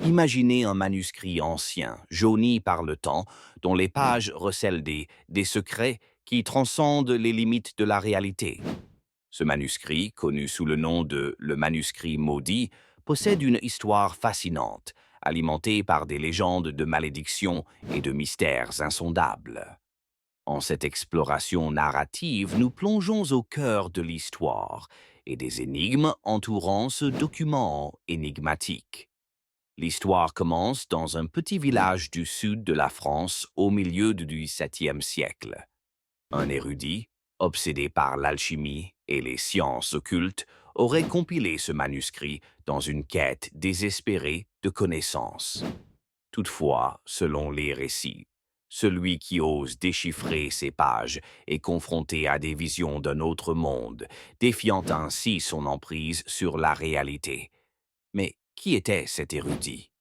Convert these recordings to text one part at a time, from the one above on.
Imaginez un manuscrit ancien, jauni par le temps, dont les pages recèlent des secrets qui transcendent les limites de la réalité. Ce manuscrit, connu sous le nom de le manuscrit maudit, possède une histoire fascinante, alimentée par des légendes de malédiction et de mystères insondables. En cette exploration narrative, nous plongeons au cœur de l'histoire et des énigmes entourant ce document énigmatique. L'histoire commence dans un petit village du sud de la France au milieu du XVIIe siècle. Un érudit, obsédé par l'alchimie et les sciences occultes, aurait compilé ce manuscrit dans une quête désespérée de connaissances. Toutefois, selon les récits, celui qui ose déchiffrer ces pages est confronté à des visions d'un autre monde, défiant ainsi son emprise sur la réalité. Mais qui était cet érudit?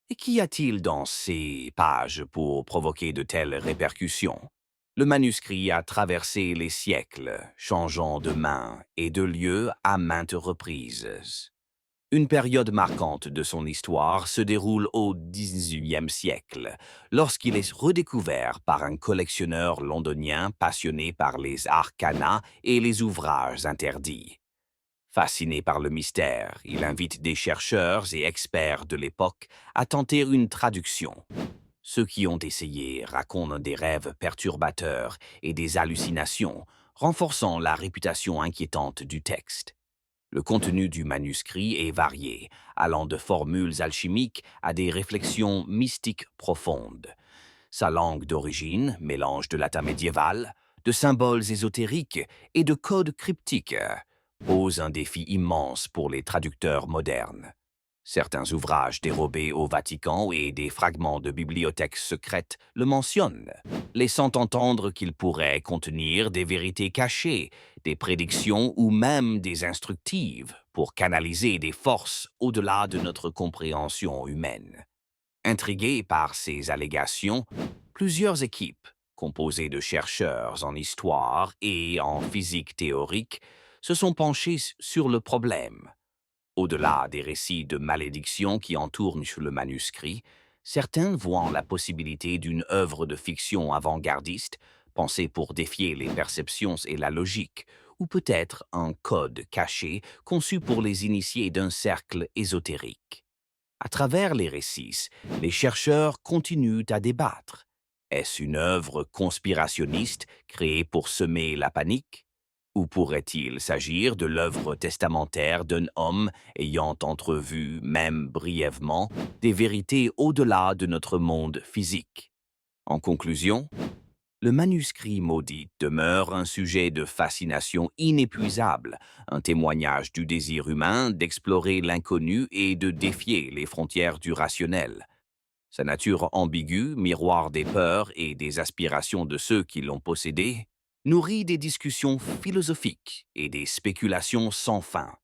Et qu'y a-t-il dans ces pages pour provoquer de telles répercussions? Le manuscrit a traversé les siècles, changeant de main et de lieu à maintes reprises. Une période marquante de son histoire se déroule au XVIIIe siècle, lorsqu'il est redécouvert par un collectionneur londonien passionné par les arcana et les ouvrages interdits. Fasciné par le mystère, il invite des chercheurs et experts de l'époque à tenter une traduction. Ceux qui ont essayé racontent des rêves perturbateurs et des hallucinations, renforçant la réputation inquiétante du texte. Le contenu du manuscrit est varié, allant de formules alchimiques à des réflexions mystiques profondes. Sa langue d'origine, mélange de latin médiéval, de symboles ésotériques et de codes cryptiques, pose un défi immense pour les traducteurs modernes. Certains ouvrages dérobés au Vatican et des fragments de bibliothèques secrètes le mentionnent, laissant entendre qu'il pourrait contenir des vérités cachées, des prédictions ou même des instructives pour canaliser des forces au-delà de notre compréhension humaine. Intrigués par ces allégations, plusieurs équipes, composées de chercheurs en histoire et en physique théorique, se sont penchées sur le problème. Au-delà des récits de malédiction qui entourent le manuscrit, certains voient la possibilité d'une œuvre de fiction avant-gardiste, pensée pour défier les perceptions et la logique, ou peut-être un code caché conçu pour les initiés d'un cercle ésotérique. À travers les récits, les chercheurs continuent à débattre. Est-ce une œuvre conspirationniste créée pour semer la panique? Ou pourrait-il s'agir de l'œuvre testamentaire d'un homme ayant entrevu, même brièvement, des vérités au-delà de notre monde physique? En conclusion, le manuscrit maudit demeure un sujet de fascination inépuisable, un témoignage du désir humain d'explorer l'inconnu et de défier les frontières du rationnel. Sa nature ambiguë, miroir des peurs et des aspirations de ceux qui l'ont possédé, nourrit des discussions philosophiques et des spéculations sans fin.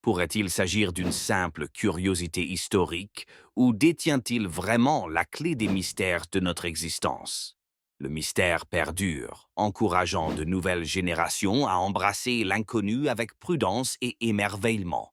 Pourrait-il s'agir d'une simple curiosité historique ou détient-il vraiment la clé des mystères de notre existence? Le mystère perdure, encourageant de nouvelles générations à embrasser l'inconnu avec prudence et émerveillement.